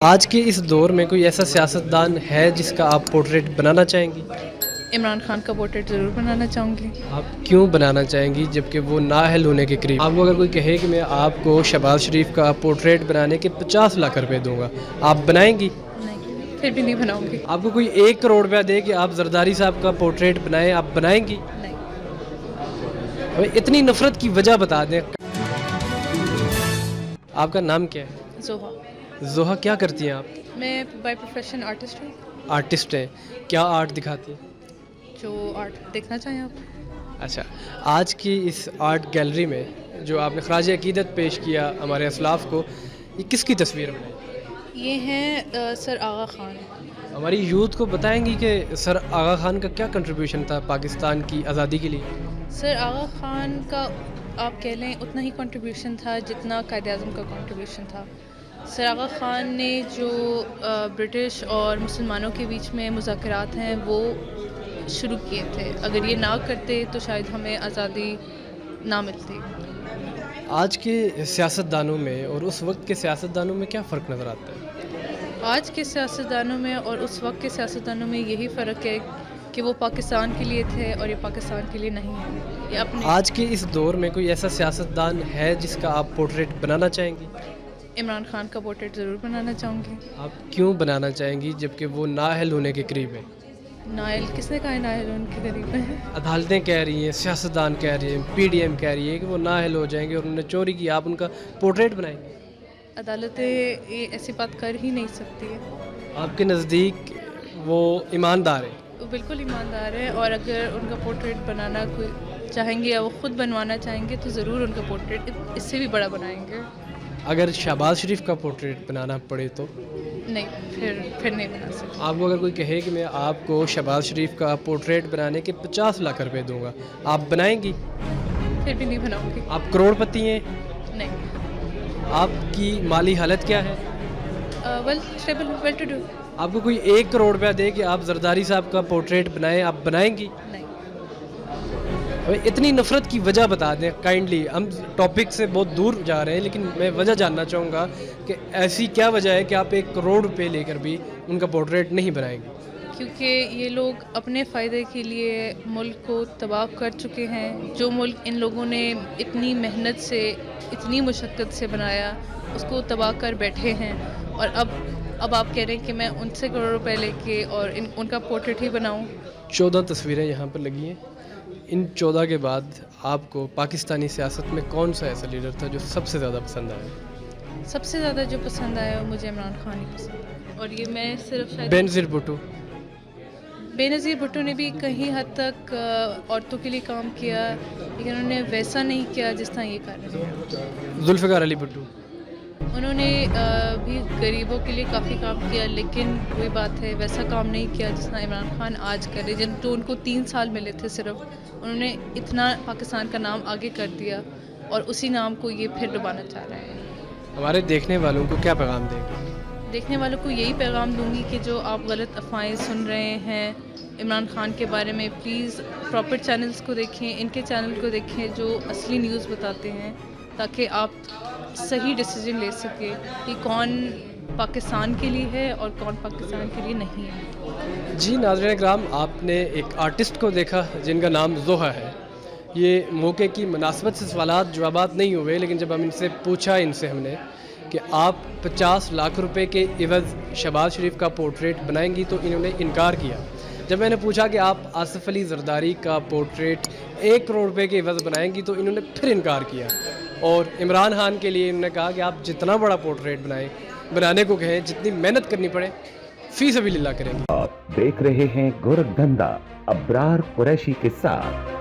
آج کے اس دور میں کوئی ایسا سیاستدان ہے جس کا آپ پورٹریٹ بنانا چاہیں گی؟ عمران خان کا پورٹریٹ ضرور بنانا چاہوں گی۔ آپ کیوں بنانا چاہیں گی جبکہ وہ نااہل ہونے کے قریب؟ آپ کو اگر کوئی کہے کہ میں آپ کو شہباز شریف کا پورٹریٹ بنانے کے 50 لاکھ روپے دوں گا، آپ بنائیں گی؟ نہیں، پھر بھی نہیں بناؤں گی۔ آپ کو کوئی 1 کروڑ روپیہ دے کہ آپ زرداری صاحب کا پورٹریٹ بنائیں، آپ بنائیں گی؟ نہیں۔ اتنی نفرت کی وجہ بتا دیں۔ آپ کا نام کیا ہے؟ زوہا۔ زوہا، کیا کرتی ہیں آپ؟ میں بائی پروفیشن آرٹسٹ ہوں۔ آرٹسٹ ہیں، کیا آرٹ دکھاتی ہیں؟ جو آرٹ دیکھنا چاہیں آپ۔ اچھا، آج کی اس آرٹ گیلری میں جو آپ نے خراج عقیدت پیش کیا ہمارے اسلاف کو، یہ کس کی تصویر بنائی؟ یہ ہیں سر آغا خان۔ ہماری یوتھ کو بتائیں گی کہ سر آغا خان کا کیا کنٹریبیوشن تھا پاکستان کی آزادی کے لیے؟ سر آغا خان کا آپ کہہ لیں اتنا ہی کنٹریبیوشن تھا جتنا قائد اعظم کا کنٹریبیوشن تھا۔ سر آغا خان نے جو برٹش اور مسلمانوں کے بیچ میں مذاکرات ہیں وہ شروع کیے تھے، اگر یہ نہ کرتے تو شاید ہمیں آزادی نہ ملتی۔ آج کے سیاستدانوں میں اور اس وقت کے سیاستدانوں میں کیا فرق نظر آتا ہے؟ آج کے سیاستدانوں میں اور اس وقت کے سیاستدانوں میں یہی فرق ہے کہ وہ پاکستان کے لیے تھے اور یہ پاکستان کے لیے نہیں ہے۔ یہ اپنے آج کے اس دور میں کوئی ایسا سیاستدان ہے جس کا آپ پورٹریٹ بنانا چاہیں گی؟ عمران خان کا پورٹریٹ ضرور بنانا چاہوں گی۔ آپ کیوں بنانا چاہیں گی جبکہ وہ نااہل ہونے کے قریب ہیں؟ نائل کس نے کہا ہے نائل ان کے قریب ہے؟ عدالتیں کہہ رہی ہیں، سیاستدان کہہ رہی ہیں، پی ڈی ایم کہہ رہی ہے کہ وہ نااہل ہو جائیں گے اور انہوں نے چوری کی، آپ ان کا پورٹریٹ بنائیں گے؟ عدالتیں یہ ایسی بات کر ہی نہیں سکتی ہے۔ آپ کے نزدیک وہ ایماندار ہیں؟ وہ بالکل ایماندار ہے، اور اگر ان کا پورٹریٹ بنانا کوئی چاہیں گے یا وہ خود بنوانا چاہیں گے تو ضرور ان کا پورٹریٹ اس سے بھی بڑا بنائیں گے۔ اگر شہباز شریف کا پورٹریٹ بنانا پڑے تو؟ نہیں، پھر نہیں بنا سکتے۔ آپ کو اگر کوئی کہے کہ میں آپ کو شہباز شریف کا پورٹریٹ بنانے کے 50 لاکھ روپے دوں گا، آپ بنائیں گی؟ پھر بھی نہیں بناؤں گی۔ آپ کروڑ پتی ہیں؟ نہیں۔ آپ کی مالی حالت کیا ہے؟ Well to do. آپ کو کوئی 1 کروڑ روپیہ دے کہ آپ زرداری صاحب کا پورٹریٹ بنائیں، آپ بنائیں گی؟ نہیں۔ اتنی نفرت کی وجہ بتا دیں کائنڈلی، ہم ٹاپک سے بہت دور جا رہے ہیں لیکن میں وجہ جاننا چاہوں گا کہ ایسی کیا وجہ ہے کہ آپ 1 کروڑ روپے لے کر بھی ان کا پورٹریٹ نہیں بنائیں گے؟ کیونکہ یہ لوگ اپنے فائدے کے لیے ملک کو تباہ کر چکے ہیں۔ جو ملک ان لوگوں نے اتنی محنت سے اتنی مشقت سے بنایا اس کو تباہ کر بیٹھے ہیں، اور اب آپ کہہ رہے ہیں کہ میں ان سے کروڑ روپے لے کے اور ان کا پورٹریٹ ہی بناؤں۔ 14 تصویریں یہاں پر لگی ہیں، ان 14 کے بعد آپ کو پاکستانی سیاست میں کون سا ایسا لیڈر تھا جو سب سے زیادہ پسند آیا؟ سب سے زیادہ جو پسند آیا وہ مجھے عمران خان ہی پسند ہے، اور یہ میں صرف شاید بینظیر بھٹو؟ بےنظیر بھٹو نے بھی کہیں حد تک عورتوں کے لیے کام کیا، لیکن انہوں نے ویسا نہیں کیا جس طرح یہ کر رہے ہیں۔ ذوالفقار علی بھٹو؟ انہوں نے بھی غریبوں کے لیے کافی کام کیا، لیکن وہی بات ہے ویسا کام نہیں کیا جس طرح عمران خان آج کر رہے، جو ان کو 3 سال ملے تھے صرف، انہوں نے اتنا پاکستان کا نام آگے کر دیا اور اسی نام کو یہ پھر ڈبانا چاہ رہے ہیں۔ ہمارے دیکھنے والوں کو کیا پیغام دیں گے؟ دیکھنے والوں کو یہی پیغام دوں گی کہ جو آپ غلط افواہیں سن رہے ہیں عمران خان کے بارے میں، پلیز پراپر چینلز کو دیکھیں، ان کے چینل کو دیکھیں جو اصلی نیوز بتاتے ہیں، تاکہ آپ صحیح ڈیسیجن لے سکیں کہ کون پاکستان کے لیے ہے اور کون پاکستان کے لیے نہیں ہے۔ جی ناظرین اکرام، آپ نے ایک آرٹسٹ کو دیکھا جن کا نام زوہا ہے۔ یہ موقع کی مناسبت سے سوالات جوابات نہیں ہوئے، لیکن جب ہم ان سے پوچھا ہم نے کہ آپ 50 لاکھ روپے کے عوض شہباز شریف کا پورٹریٹ بنائیں گی تو انہوں نے انکار کیا۔ جب میں نے پوچھا کہ آپ آصف علی زرداری کا پورٹریٹ 1 کروڑ روپے کے عوض بنائیں گی تو انہوں نے پھر انکار کیا، اور عمران خان کے لیے انہوں نے کہا کہ آپ جتنا بڑا پورٹریٹ بنانے کو کہیں، جتنی محنت کرنی پڑے فی سبیل اللہ کریں گے۔ آپ دیکھ رہے ہیں گورکھدھندا ابرار قریشی کے ساتھ۔